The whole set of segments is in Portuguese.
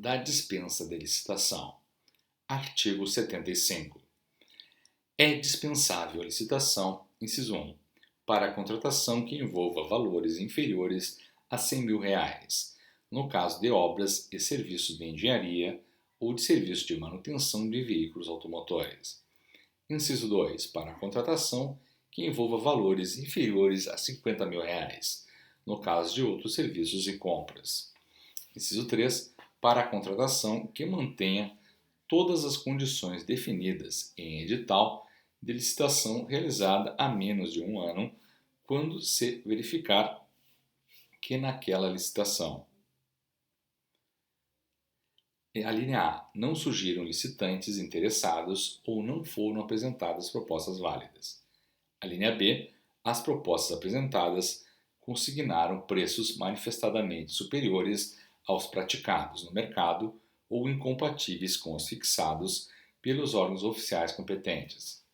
da dispensa de licitação. Artigo 75. É dispensável a licitação, inciso 1, para a contratação que envolva valores inferiores a R$ 100.000, no caso de obras e serviços de engenharia ou de serviço de manutenção de veículos automotores. Inciso 2, para a contratação que envolva valores inferiores a R$ 50.000, no caso de outros serviços e compras. Inciso 3, para a contratação que mantenha todas as condições definidas em edital de licitação realizada há menos de um ano, quando se verificar que naquela licitação: a linha A, não surgiram licitantes interessados ou não foram apresentadas propostas válidas. A linha B, as propostas apresentadas consignaram preços manifestadamente superiores aos praticados no mercado ou incompatíveis com os fixados pelos órgãos oficiais competentes.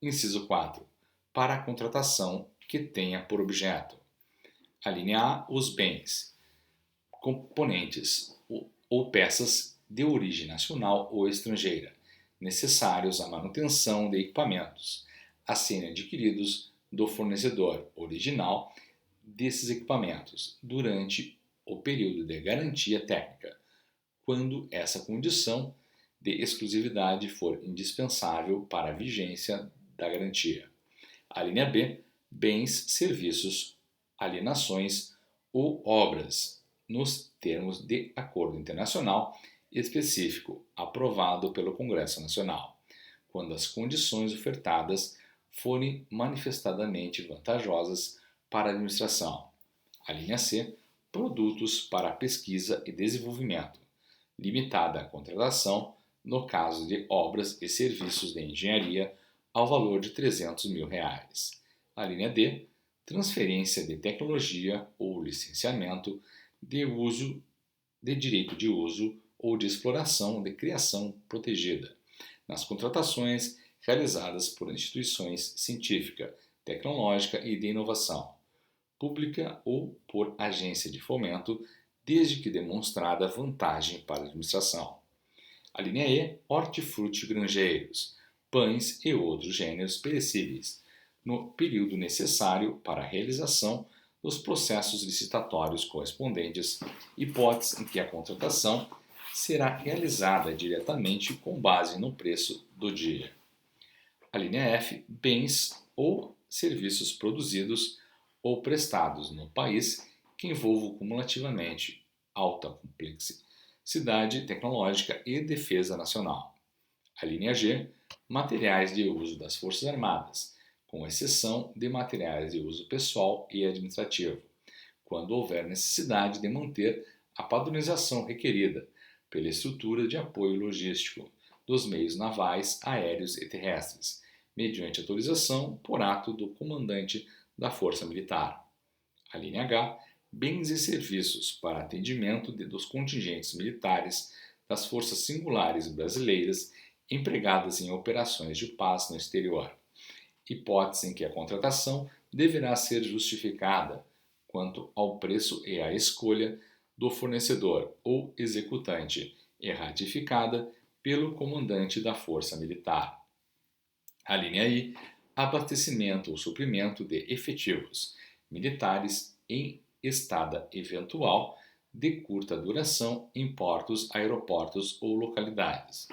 Inciso 4. Para a contratação que tenha por objeto: a linha A, os bens, componentes ou peças de origem nacional ou estrangeira, necessários à manutenção de equipamentos, a serem adquiridos do fornecedor original desses equipamentos durante o período de garantia técnica, quando essa condição de exclusividade for indispensável para a vigência da garantia. A linha B, bens, serviços, alienações ou obras, nos termos de acordo internacional específico aprovado pelo Congresso Nacional, quando as condições ofertadas forem manifestadamente vantajosas para a administração. A linha C, produtos para pesquisa e desenvolvimento, limitada a contratação no caso de obras e serviços de engenharia ao valor de R$ 300.000. A linha D, transferência de tecnologia ou licenciamento de uso de direito de uso ou de exploração de criação protegida, nas contratações realizadas por instituições científica, tecnológica e de inovação, pública ou por agência de fomento, desde que demonstrada vantagem para a administração. A linha E, hortifruti grangeiros, pães e outros gêneros perecíveis, no período necessário para a realização dos processos licitatórios correspondentes, hipótese em que a contratação será realizada diretamente com base no preço do dia. A linha F, bens ou serviços produzidos ou prestados no país que envolvam cumulativamente alta complexidade tecnológica e defesa nacional. A linha G, materiais de uso das Forças Armadas, com exceção de materiais de uso pessoal e administrativo, quando houver necessidade de manter a padronização requerida pela estrutura de apoio logístico dos meios navais, aéreos e terrestres, mediante autorização por ato do comandante da Força Militar. A linha H, bens e serviços para atendimento dos contingentes militares das Forças Singulares brasileiras empregadas em operações de paz no exterior, hipótese em que a contratação deverá ser justificada quanto ao preço e à escolha do fornecedor ou executante e ratificada pelo comandante da Força Militar. A linha I, abastecimento ou suprimento de efetivos militares em estada eventual de curta duração em portos, aeroportos ou localidades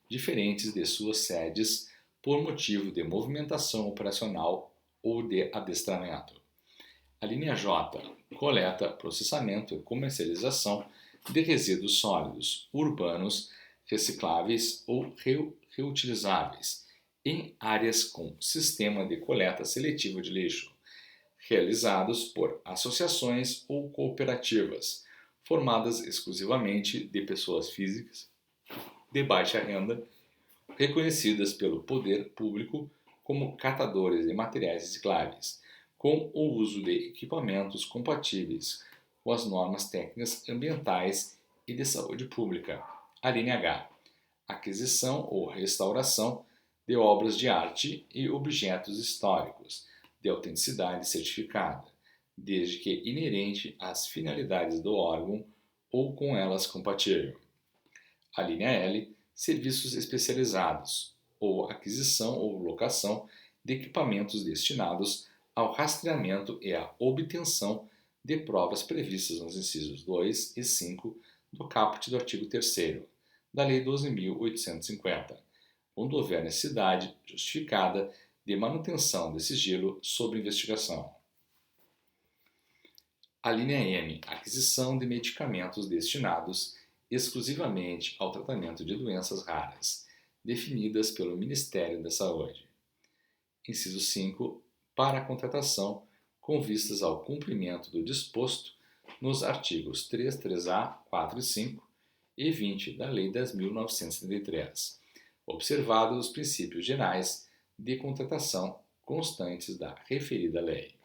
diferentes de suas sedes por motivo de movimentação operacional ou de adestramento. A linha J, coleta, processamento e comercialização de resíduos sólidos, urbanos, recicláveis ou reutilizáveis, em áreas com sistema de coleta seletiva de lixo, realizados por associações ou cooperativas, formadas exclusivamente de pessoas físicas de baixa renda, reconhecidas pelo poder público como catadores de materiais recicláveis, com o uso de equipamentos compatíveis com as normas técnicas ambientais e de saúde pública. A linha H, aquisição ou restauração de obras de arte e objetos históricos de autenticidade certificada, desde que inerente às finalidades do órgão ou com elas compatível. A linha L, serviços especializados, ou aquisição ou locação de equipamentos destinados ao rastreamento e à obtenção de provas previstas nos incisos 2 e 5 do caput do artigo 3º da Lei 12.850, quando houver necessidade justificada de manutenção de sigilo sobre investigação. A linha M, aquisição de medicamentos destinados exclusivamente ao tratamento de doenças raras, definidas pelo Ministério da Saúde. Inciso 5, para a contratação com vistas ao cumprimento do disposto nos artigos 3, 3A, 4 e 5 e 20 da Lei 10.973, observados os princípios gerais de contratação constantes da referida lei.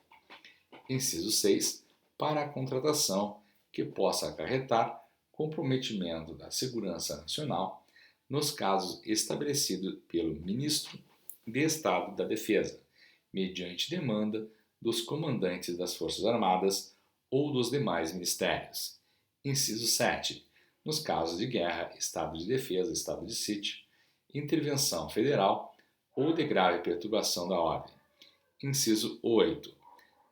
Inciso 6, para a contratação que possa acarretar comprometimento da segurança nacional nos casos estabelecidos pelo Ministro de Estado da Defesa, mediante demanda dos comandantes das Forças Armadas ou dos demais ministérios. Inciso 7. Nos casos de guerra, estado de defesa, estado de sítio, intervenção federal ou de grave perturbação da ordem. Inciso 8.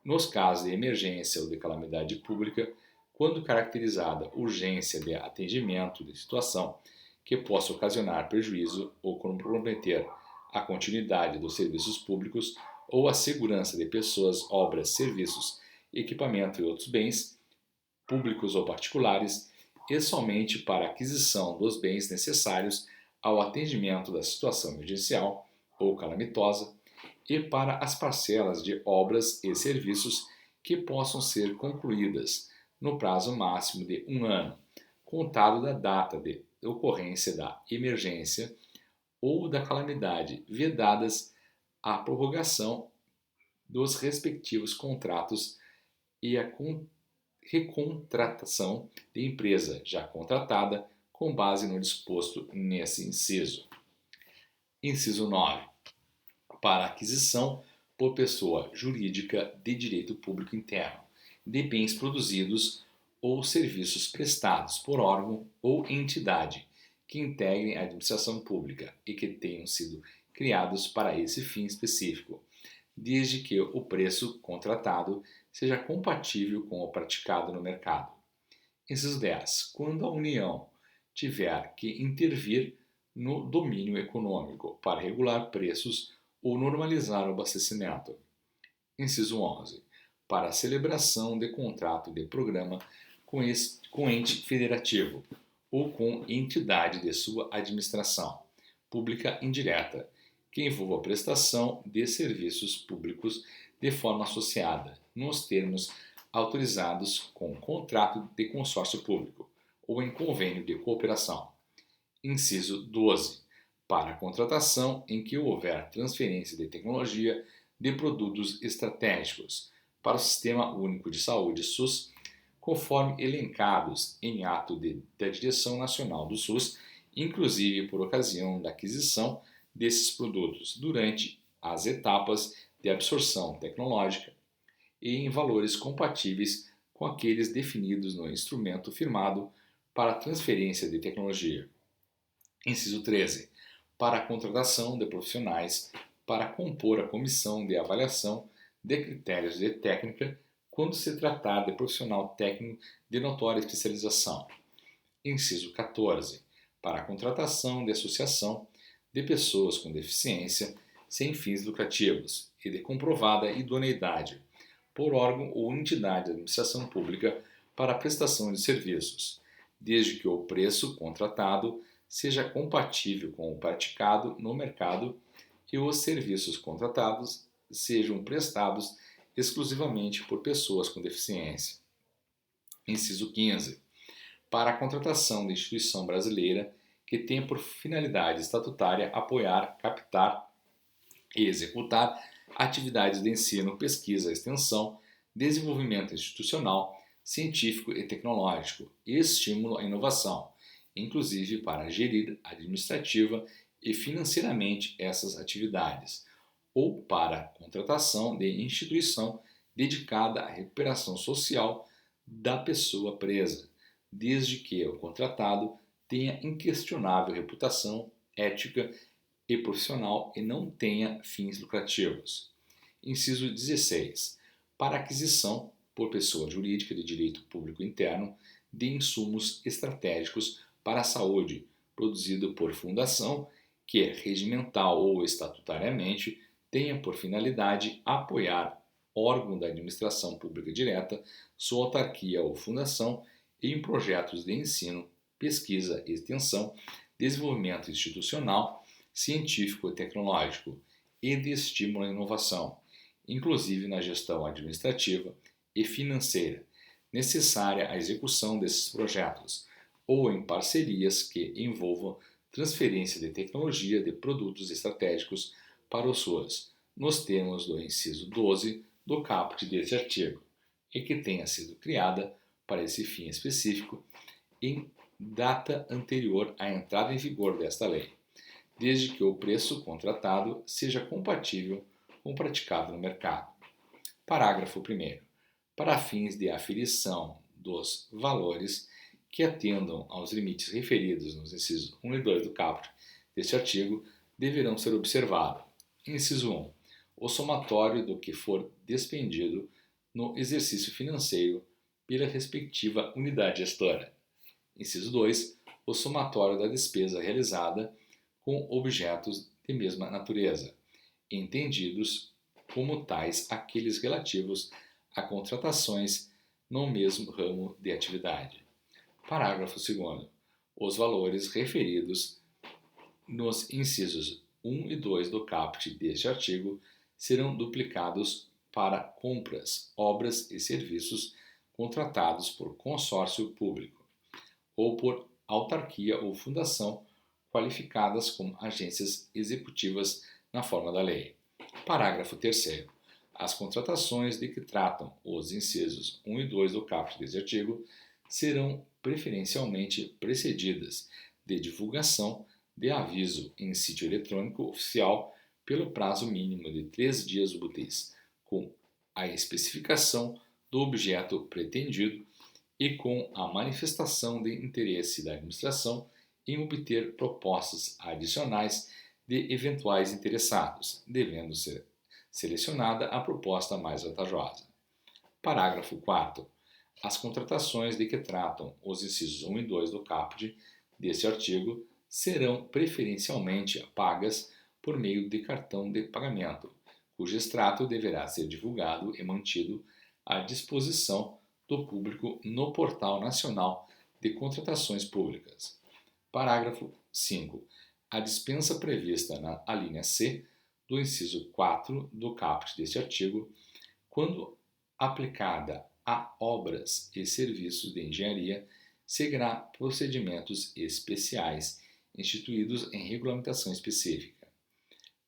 Nos casos de emergência ou de calamidade pública, quando caracterizada urgência de atendimento de situação que possa ocasionar prejuízo ou comprometer a continuidade dos serviços públicos ou a segurança de pessoas, obras, serviços, equipamento e outros bens, públicos ou particulares, e somente para a aquisição dos bens necessários ao atendimento da situação emergencial ou calamitosa, e para as parcelas de obras e serviços que possam ser concluídas no prazo máximo de 1 ano, contado da data de ocorrência da emergência ou da calamidade, vedadas a prorrogação dos respectivos contratos e a recontratação de empresa já contratada com base no disposto nesse inciso. Inciso 9. Para aquisição por pessoa jurídica de direito público interno de bens produzidos ou serviços prestados por órgão ou entidade que integrem a administração pública e que tenham sido criados para esse fim específico, desde que o preço contratado seja compatível com o praticado no mercado. Inciso 10. Quando a União tiver que intervir no domínio econômico para regular preços ou normalizar o abastecimento. Inciso 11. Para a celebração de contrato de programa com ente federativo ou com entidade de sua administração pública indireta, que envolva a prestação de serviços públicos de forma associada, nos termos autorizados com contrato de consórcio público ou em convênio de cooperação. Inciso 12. Para a contratação em que houver transferência de tecnologia de produtos estratégicos para o Sistema Único de Saúde SUS, conforme elencados em ato da Direção Nacional do SUS, inclusive por ocasião da aquisição desses produtos durante as etapas de absorção tecnológica e em valores compatíveis com aqueles definidos no instrumento firmado para a transferência de tecnologia. Inciso 13. Para a contratação de profissionais para compor a comissão de avaliação de critérios de técnica quando se tratar de profissional técnico de notória especialização. Inciso 14. Para a contratação de associação de pessoas com deficiência sem fins lucrativos e de comprovada idoneidade por órgão ou entidade de administração pública para a prestação de serviços, desde que o preço contratado seja compatível com o praticado no mercado e os serviços contratados sejam prestados exclusivamente por pessoas com deficiência. Inciso 15. Para a contratação de instituição brasileira que tenha por finalidade estatutária apoiar, captar e executar atividades de ensino, pesquisa, extensão, desenvolvimento institucional, científico e tecnológico e estímulo à inovação, inclusive para gerir administrativa e financeiramente essas atividades, ou para a contratação de instituição dedicada à recuperação social da pessoa presa, desde que o contratado tenha inquestionável reputação ética e profissional e não tenha fins lucrativos. Inciso 16. Para aquisição por pessoa jurídica de direito público interno de insumos estratégicos para a saúde, produzido por fundação que, regimental ou estatutariamente, tenha por finalidade apoiar órgão da administração pública direta, sua autarquia ou fundação em projetos de ensino, pesquisa e extensão, desenvolvimento institucional, científico e tecnológico e de estímulo à inovação, inclusive na gestão administrativa e financeira, necessária à execução desses projetos, ou em parcerias que envolvam transferência de tecnologia de produtos estratégicos para os SUAS, nos termos do inciso 12 do caput deste artigo, e que tenha sido criada para esse fim específico em data anterior à entrada em vigor desta lei, desde que o preço contratado seja compatível com o praticado no mercado. Parágrafo 1º. Para fins de aferição dos valores que atendam aos limites referidos nos incisos 1 e 2 do caput deste artigo, deverão ser observados. Inciso 1. O somatório do que for despendido no exercício financeiro pela respectiva unidade gestora. Inciso 2. O somatório da despesa realizada com objetos de mesma natureza, entendidos como tais aqueles relativos a contratações no mesmo ramo de atividade. Parágrafo 2º. Os valores referidos nos incisos 1 e 2 do caput deste artigo serão duplicados para compras, obras e serviços contratados por consórcio público ou por autarquia ou fundação qualificadas como agências executivas na forma da lei. Parágrafo 3º. As contratações de que tratam os incisos 1 e 2 do caput deste artigo serão preferencialmente precedidas de divulgação de aviso em sítio eletrônico oficial pelo prazo mínimo de 3 dias úteis, com a especificação do objeto pretendido e com a manifestação de interesse da administração em obter propostas adicionais de eventuais interessados, devendo ser selecionada a proposta mais vantajosa. Parágrafo 4º. As contratações de que tratam os incisos 1 e 2 do caput deste artigo serão preferencialmente pagas por meio de cartão de pagamento, cujo extrato deverá ser divulgado e mantido à disposição do público no Portal Nacional de Contratações Públicas. Parágrafo 5. A dispensa prevista na alínea C do inciso 4 do caput deste artigo, quando aplicada a obras e serviços de engenharia, seguirá procedimentos especiais instituídos em regulamentação específica.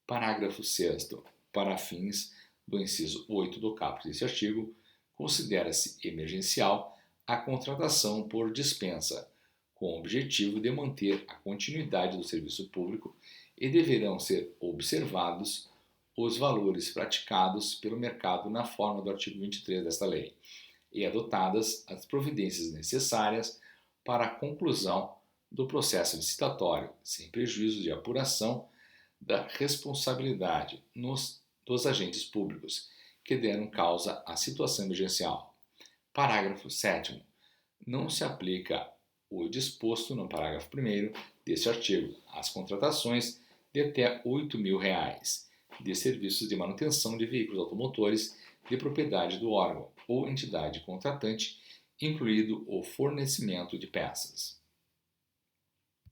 Parágrafo 6º. Para fins do inciso 8 do caput deste artigo, considera-se emergencial a contratação por dispensa, com o objetivo de manter a continuidade do serviço público e deverão ser observados os valores praticados pelo mercado na forma do artigo 23 desta lei e adotadas as providências necessárias para a conclusão do processo licitatório, sem prejuízo de apuração da responsabilidade dos agentes públicos que deram causa à situação emergencial. Parágrafo 7º. Não se aplica o disposto no parágrafo 1º deste artigo às contratações de até R$ 8.000 de serviços de manutenção de veículos automotores de propriedade do órgão ou entidade contratante, incluído o fornecimento de peças.